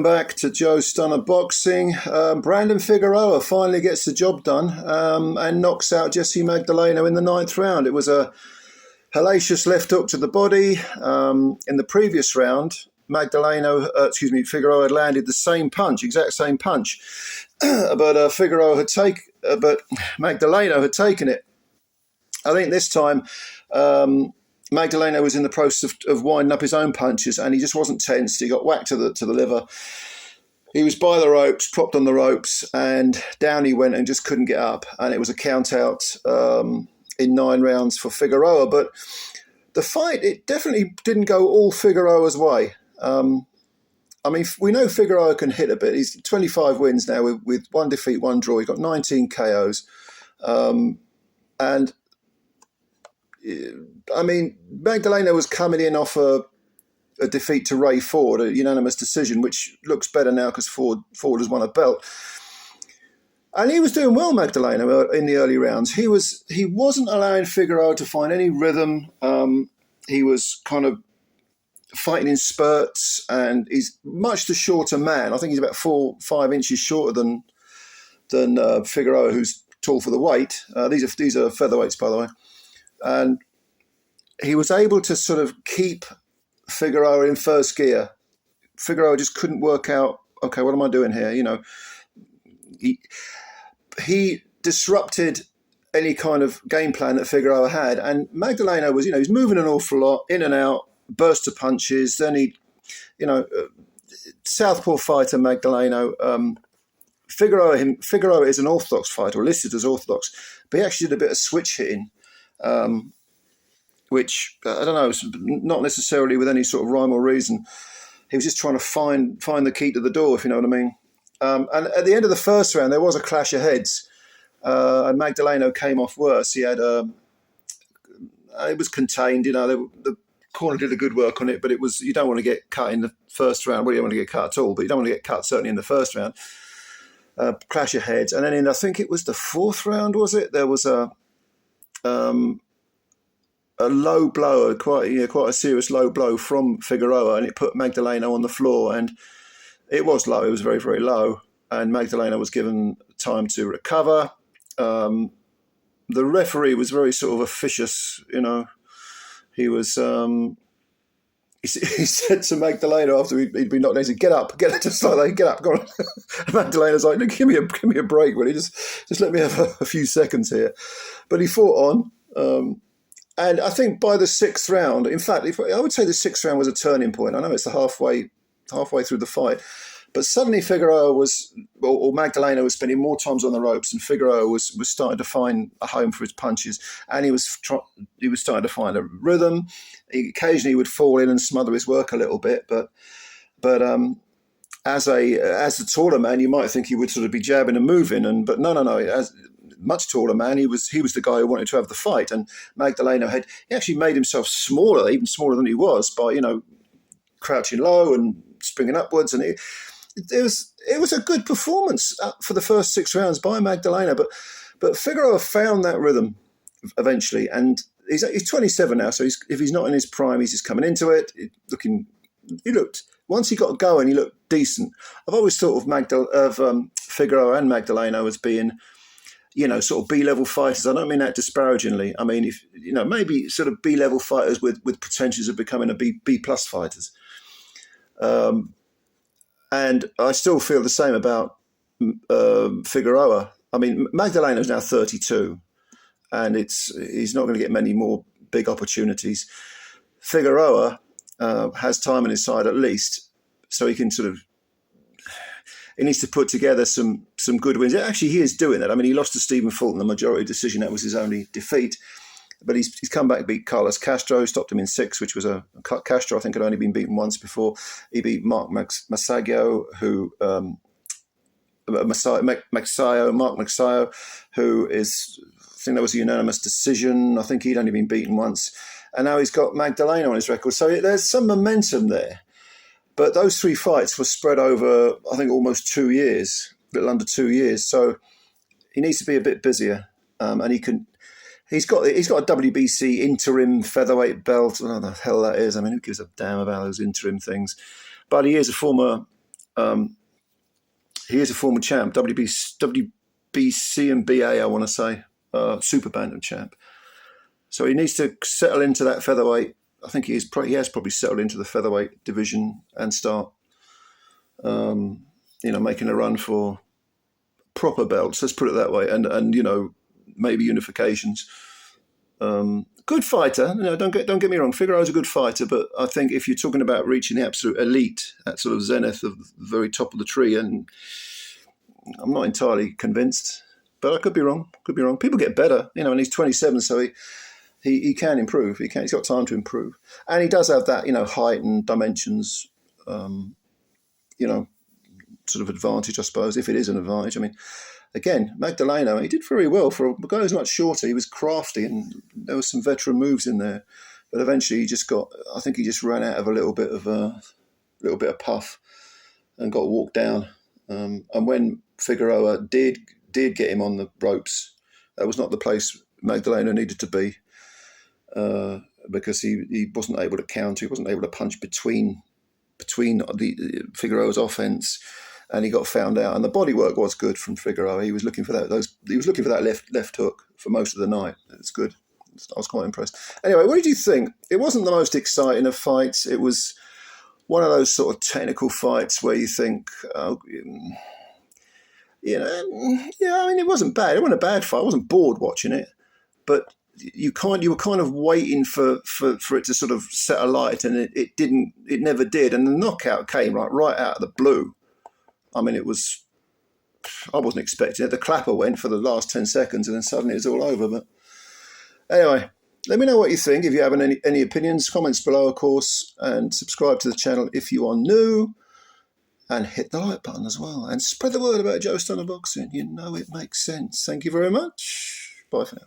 Back to Joe Stunner Boxing. Brandon Figueroa finally gets the job done and knocks out Jessie Magdaleno in the 9th round. It was a hellacious left hook to the body. In the previous round, Figueroa had landed the same punch, exact same punch, but Magdaleno had taken it. I think this time Magdaleno was in the process of winding up his own punches, and he just wasn't tense. He got whacked to the liver. He was by the ropes, propped on the ropes, and down he went and just couldn't get up. And it was a count out in 9 rounds for Figueroa. But the fight, it definitely didn't go all Figueroa's way. We know Figueroa can hit a bit. He's 25 wins now with 1 defeat, 1 draw. He's got 19 KOs. Magdaleno was coming in off a defeat to Ray Ford, a unanimous decision, which looks better now because Ford has won a belt. And he was doing well, Magdaleno, in the early rounds. He wasn't allowing Figueroa to find any rhythm. He was kind of fighting in spurts, and he's much the shorter man. I think he's about 4-5 inches shorter than Figueroa, who's tall for the weight. These are featherweights, by the way. And he was able to sort of keep Figueroa in first gear. Figueroa just couldn't work out, okay, what am I doing here? He disrupted any kind of game plan that Figueroa had. And Magdaleno was, he's moving an awful lot, in and out, burst of punches. Then southpaw fighter Magdaleno. Figueroa is an orthodox fighter, or listed as orthodox, but he actually did a bit of switch hitting. Which I don't know, not necessarily with any sort of rhyme or reason. He was just trying to find the key to the door, if you know what I mean. And at the end of the first round, there was a clash of heads, and Magdaleno came off worse. He had it was contained, the corner did a good work on it, but you don't want to get cut in the first round. Well, you don't want to get cut at all, but you don't want to get cut certainly in the first round. Clash of heads, and then I think it was the 4th round, was it? There was a low blow, quite a serious low blow from Figueroa, and it put Magdaleno on the floor. And it was low; it was very, very low. And Magdaleno was given time to recover. The referee was very sort of officious. He was. He said to Magdaleno after he'd been knocked down, he said, "Get up, just like that, get up, go on." And Magdaleno's like, "Look, give me a break, will you? Just let me have a few seconds here." But he fought on. And I think by the 6th round, in fact, I would say the 6th round was a turning point. I know it's the halfway through the fight, but suddenly Figueroa or Magdaleno was spending more times on the ropes, and Figueroa was starting to find a home for his punches, and he was starting to find a rhythm. He occasionally would fall in and smother his work a little bit, but as the taller man, you might think he would sort of be jabbing and moving, but no. As much taller man, he was the guy who wanted to have the fight. And Magdaleno he actually made himself smaller, even smaller than he was, by crouching low and springing upwards. And it was a good performance for the first 6 rounds by Magdaleno. But Figueroa found that rhythm eventually, and he's 27 now. So if he's not in his prime, he's just coming into it. Once he got going, he looked decent. I've always thought of Figueroa and Magdaleno as being, sort of B-level fighters. I don't mean that disparagingly. I mean, if maybe sort of B-level fighters with potentials of becoming a B-plus fighters. And I still feel the same about Figueroa. I mean, Magdaleno's now 32, and he's not going to get many more big opportunities. Figueroa has time on his side at least, so he can he needs to put together some good wins. Actually, he is doing that. I mean, he lost to Stephen Fulton, the majority decision. That was his only defeat. But he's come back and beat Carlos Castro, stopped him in 6, which was Castro, I think, had only been beaten once before. He beat Mark Magsayo, who is, I think that was a unanimous decision. I think he'd only been beaten once. And now he's got Magdaleno on his record. So there's some momentum there. But those 3 fights were spread over, I think, almost 2 years, a little under 2 years. So he needs to be a bit busier, and he's got a WBC interim featherweight belt. I don't know what the hell that is. I mean, who gives a damn about those interim things? But he is a former He is a former champ, WBC and BA, I want to say, super bantam champ. So he needs to settle into that featherweight. I think he has probably settled into the featherweight division and start, making a run for proper belts. Let's put it that way, and maybe unifications. Good fighter. Don't get me wrong. Figueroa's a good fighter, but I think if you're talking about reaching the absolute elite, that sort of zenith of the very top of the tree, and I'm not entirely convinced, but I could be wrong. People get better, and he's 27, so he can improve. He's got time to improve, and he does have that, height and dimensions, sort of advantage, I suppose, if it is an advantage. I mean, again, Magdaleno, he did very well for a guy who's much shorter. He was crafty, and there were some veteran moves in there, but eventually he just ran out of a little bit of puff and got walked down. And when Figueroa did get him on the ropes, that was not the place Magdaleno needed to be, because he wasn't able to counter. He wasn't able to punch between the Figueroa's offense, and he got found out. And the body work was good from Figueroa. He was looking for that. He was looking for that left hook for most of the night. It's good. I was quite impressed. Anyway, what did you think? It wasn't the most exciting of fights. It was one of those sort of technical fights where you think, it wasn't bad. It wasn't a bad fight. I wasn't bored watching it, but you were kind of waiting for it to sort of set a light, and it didn't. It never did. And the knockout came right out of the blue. I mean, I wasn't expecting it. The clapper went for the last 10 seconds, and then suddenly it was all over. But anyway, let me know what you think. If you have any opinions, comments below, of course, and subscribe to the channel if you are new, and hit the like button as well, and spread the word about Joe Stunner Boxing. It makes sense. Thank you very much. Bye for now.